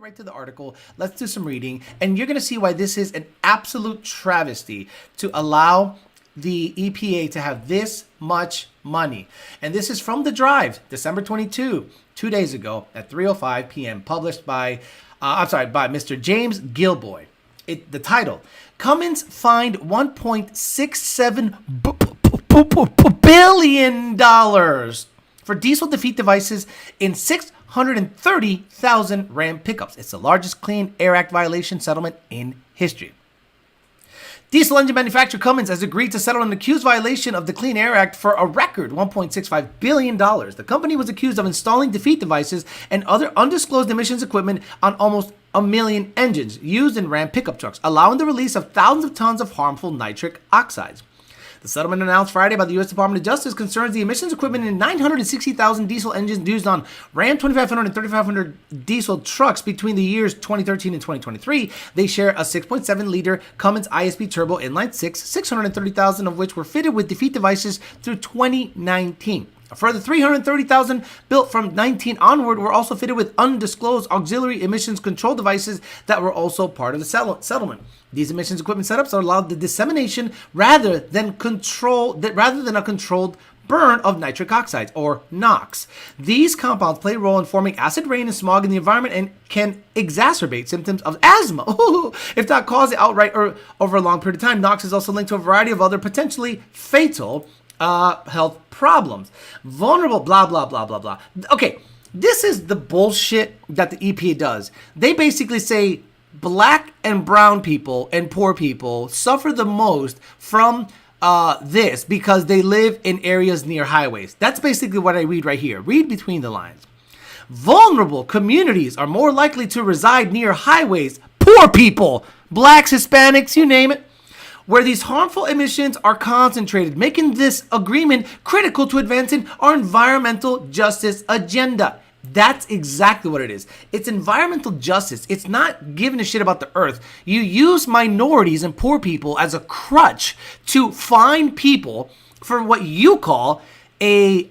right to the article. Let's do some reading, and you're going to see why this is an absolute travesty to allow the EPA to have this much money. And this is from The Drive, December 22, 2 days ago at 3:05 p.m., published by Mr. James Gilboy. The title, Cummins fined $1.67 billion for diesel defeat devices in 630,000 Ram pickups. It's the largest Clean Air Act violation settlement in history. Diesel engine manufacturer Cummins has agreed to settle an accused violation of the Clean Air Act for a record $1.65 billion. The company was accused of installing defeat devices and other undisclosed emissions equipment on almost 1 million engines used in Ram pickup trucks, allowing the release of thousands of tons of harmful nitric oxides. The settlement announced Friday by the U.S. Department of Justice concerns the emissions equipment in 960,000 diesel engines used on Ram 2500 and 3500 diesel trucks between the years 2013 and 2023. They share a 6.7-liter Cummins ISP turbo inline six, 630,000 of which were fitted with defeat devices through 2019. A further 330,000 built from 19 onward were also fitted with undisclosed auxiliary emissions control devices that were also part of the settlement. These emissions equipment setups allowed the dissemination rather than a controlled burn of nitric oxides, or NOx. These compounds play a role in forming acid rain and smog in the environment and can exacerbate symptoms of asthma, if not cause it outright or over a long period of time. NOx is also linked to a variety of other potentially fatal health problems. Vulnerable, blah, blah, blah, blah, blah. Okay, this is the bullshit that the EPA does. They basically say black and brown people and poor people suffer the most from this because they live in areas near highways. That's basically what I read right here. Read between the lines. Vulnerable communities are more likely to reside near highways. Poor people, blacks, Hispanics, you name it, where these harmful emissions are concentrated, making this agreement critical to advancing our environmental justice agenda. That's exactly what it is. It's environmental justice. It's not giving a shit about the earth. You use minorities and poor people as a crutch to fine people for what you call a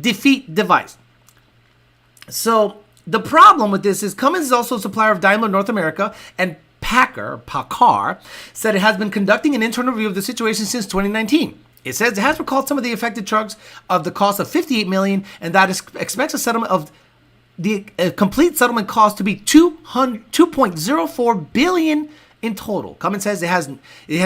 defeat device. So the problem with this is Cummins is also a supplier of Daimler North America, and PACCAR said it has been conducting an internal review of the situation since 2019. It says it has recalled some of the affected trucks of the cost of $58 million, and that expects a settlement of the complete settlement cost to be $2.04 billion in total. Cummins says it has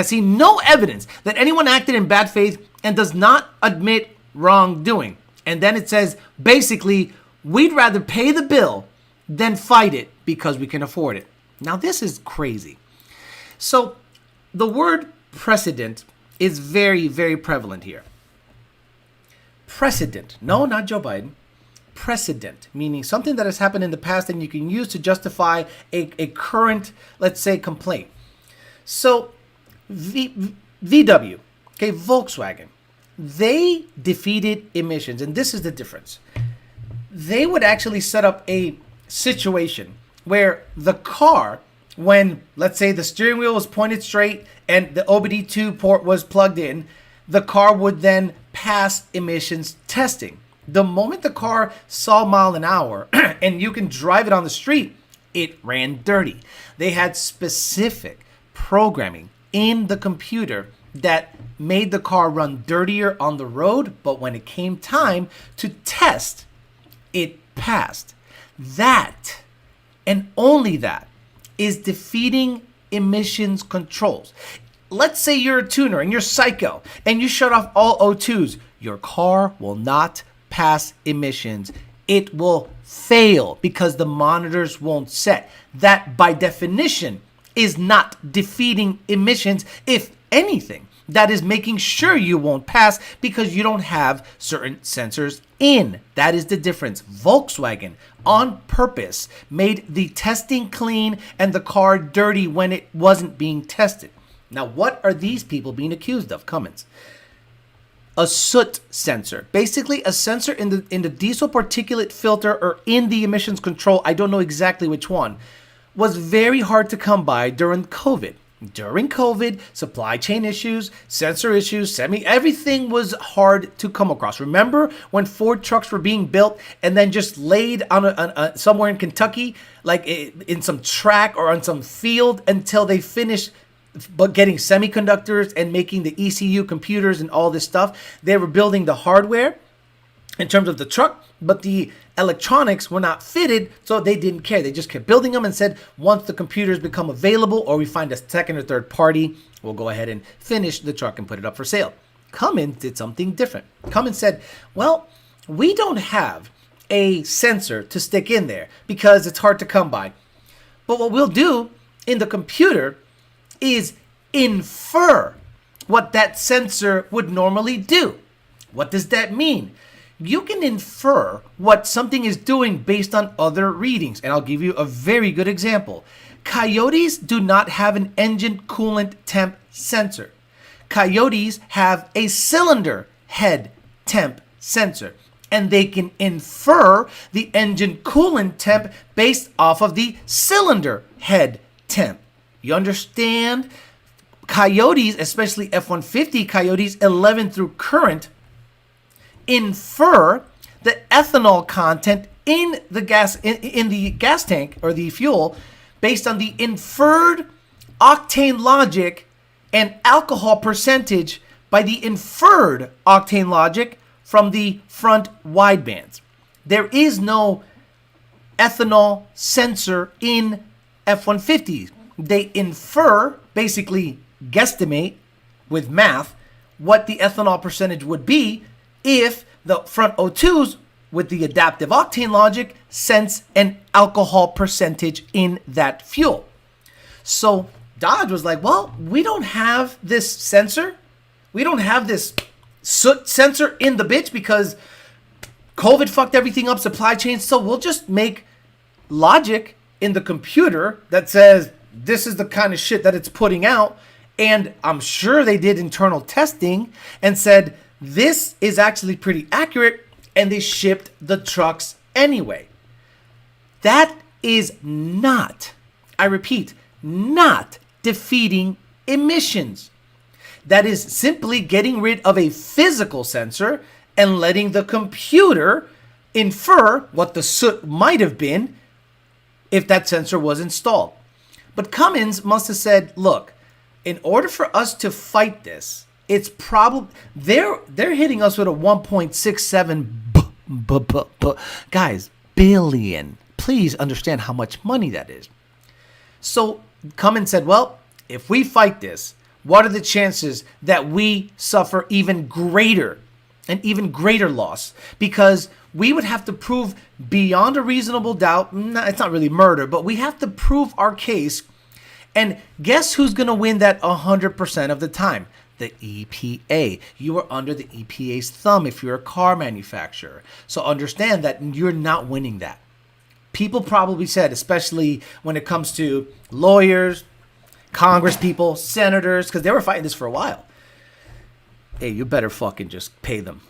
seen no evidence that anyone acted in bad faith and does not admit wrongdoing. And then it says, basically, we'd rather pay the bill than fight it because we can afford it. Now, this is crazy. So the word precedent is very, very prevalent here. Precedent. No, not Joe Biden. Precedent, meaning something that has happened in the past and you can use to justify a current, let's say, complaint. So VW, okay, Volkswagen, they defeated emissions, and this is the difference. They would actually set up a situation where the car, when, let's say, the steering wheel was pointed straight and the OBD2 port was plugged in, the car would then pass emissions testing. The moment the car saw mile an hour and you can drive it on the street, it ran dirty. They had specific programming in the computer that made the car run dirtier on the road, but when it came time to test, it passed. That, and only that, is defeating emissions controls. Let's say you're a tuner and you're psycho and you shut off all O2s. Your car will not pass emissions. It will fail because the monitors won't set. That, by definition, is not defeating emissions. If anything, that is making sure you won't pass because you don't have certain sensors in. That is the difference. Volkswagen, on purpose, made the testing clean and the car dirty when it wasn't being tested. Now, what are these people being accused of, Cummins? A soot sensor, basically a sensor in the diesel particulate filter or in the emissions control, I don't know exactly which one, was very hard to come by during COVID. during COVID, supply chain issues, sensor issues, everything was hard to come across. Remember when Ford trucks were being built and then just laid on somewhere in Kentucky, like in some track or on some field until they finished but getting semiconductors and making the ECU computers and all this stuff. They were building the hardware in terms of the truck, but the electronics were not fitted, so they didn't care. They just kept building them and said, once the computers become available or we find a second or third party, we'll go ahead and finish the truck and put it up for sale. Cummins did something different. Cummins said, well, we don't have a sensor to stick in there because it's hard to come by. But what we'll do in the computer is infer what that sensor would normally do. What does that mean? You can infer what something is doing based on other readings. And I'll give you a very good example. Coyotes do not have an engine coolant temp sensor. Coyotes have a cylinder head temp sensor. And they can infer the engine coolant temp based off of the cylinder head temp. You understand? Coyotes, especially F-150 Coyotes 11 through current, infer the ethanol content in the gas in the gas tank or the fuel based on the inferred octane logic and alcohol percentage by the inferred octane logic from the front widebands. There is no ethanol sensor in F-150s. They infer, basically guesstimate with math, what the ethanol percentage would be if the front O2s with the adaptive octane logic sense an alcohol percentage in that fuel. So Dodge was like, well, we don't have this sensor. We don't have this soot sensor in the bitch because COVID fucked everything up, supply chain. So we'll just make logic in the computer that says this is the kind of shit that it's putting out. And I'm sure they did internal testing and said, this is actually pretty accurate. And they shipped the trucks anyway. That is not, I repeat, not defeating emissions. That is simply getting rid of a physical sensor and letting the computer infer what the soot might have been if that sensor was installed. But Cummins must have said, look, in order for us to fight this, it's probably they're hitting us with a 1.67 guys, billion. Please understand how much money that is. So Cummins said, well, if we fight this, what are the chances that we suffer an even greater loss? Because we would have to prove beyond a reasonable doubt, it's not really murder, but we have to prove our case. And guess who's going to win that 100% of the time? The EPA. You are under the EPA's thumb if you're a car manufacturer. So understand that you're not winning that. People probably said, especially when it comes to lawyers, Congress people, senators, because they were fighting this for a while. Hey, you better fucking just pay them.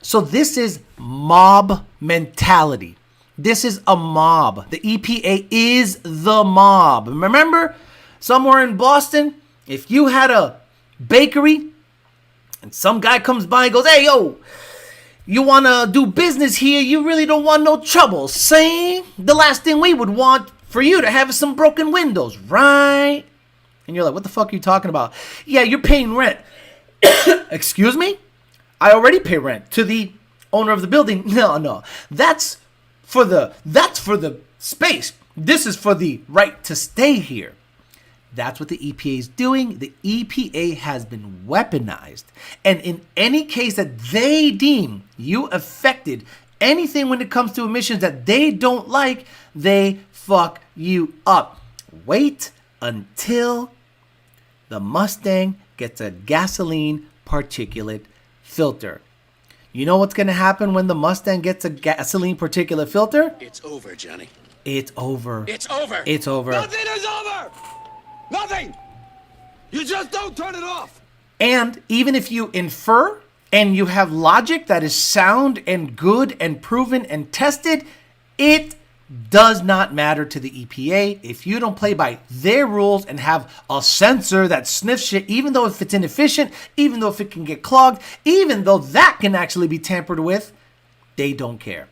So this is mob mentality. This is a mob. The EPA is the mob. Remember, somewhere in Boston, if you had a bakery and some guy comes by and goes, hey, yo, you want to do business here? You really don't want no trouble. Say, the last thing we would want for you to have is some broken windows, right? And you're like, what the fuck are you talking about? Yeah, you're paying rent. Excuse me? I already pay rent to the owner of the building. No. That's for the space. This is for the right to stay here. That's what the EPA is doing. The EPA has been weaponized. And in any case that they deem you affected anything when it comes to emissions that they don't like, they fuck you up. Wait until the Mustang gets a gasoline particulate filter. You know what's going to happen when the Mustang gets a gasoline particulate filter? It's over, Johnny. It's over. It's over. It's over. Nothing is over. Nothing. You just don't turn it off. And even if you infer and you have logic that is sound and good and proven and tested, it does not matter to the EPA if you don't play by their rules and have a sensor that sniffs shit, even though if it's inefficient, even though if it can get clogged, even though that can actually be tampered with, they don't care.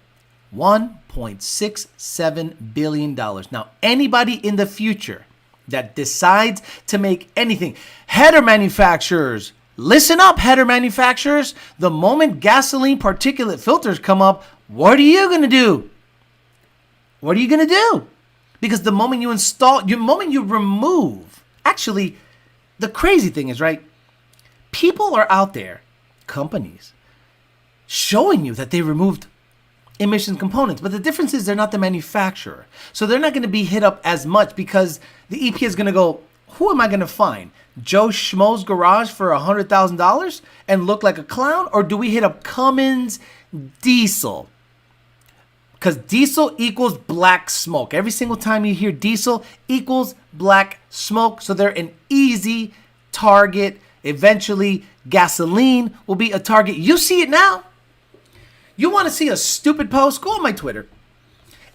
$1.67 billion. Now, anybody in the future that decides to make anything, header manufacturers, listen up, header manufacturers, the moment gasoline particulate filters come up, what are you going to do? What are you going to do? Because the moment you install, the moment you remove, actually, the crazy thing is, right? People are out there, companies, showing you that they removed emissions components. But the difference is they're not the manufacturer. So they're not going to be hit up as much because the EPA is going to go, who am I going to find? Joe Schmo's garage for $100,000 and look like a clown? Or do we hit up Cummins diesel? Because diesel equals black smoke. Every single time you hear diesel equals black smoke. So they're an easy target. Eventually, gasoline will be a target. You see it now. You want to see a stupid post? Go on my Twitter.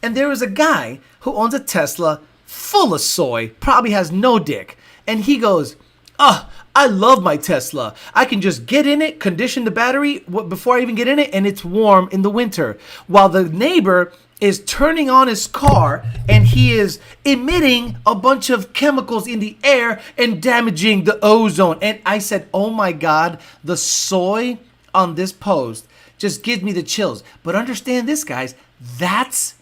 And there is a guy who owns a Tesla full of soy, probably has no dick. And he goes, I love my Tesla. I can just get in it, condition the battery before I even get in it, and it's warm in the winter. While the neighbor is turning on his car and he is emitting a bunch of chemicals in the air and damaging the ozone. And I said, oh my God, the soy on this post just gives me the chills. But understand this, guys, that's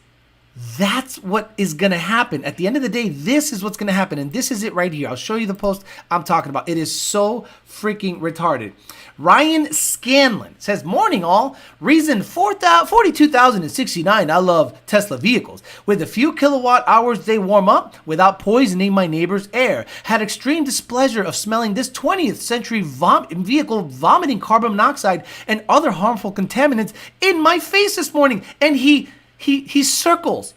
what is going to happen. At the end of the day, this is what's going to happen. And this is it right here. I'll show you the post I'm talking about. It is so freaking retarded. Ryan Scanlon says, morning all. Reason 42,069. I love Tesla vehicles. With a few kilowatt hours, they warm up without poisoning my neighbor's air. Had extreme displeasure of smelling this 20th century vehicle vomiting carbon monoxide and other harmful contaminants in my face this morning. And he circles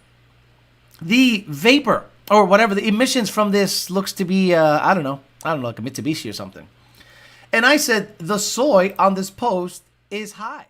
the vapor or whatever the emissions from this looks to be, I don't know, like a Mitsubishi or something. And I said, the soy on this post is high.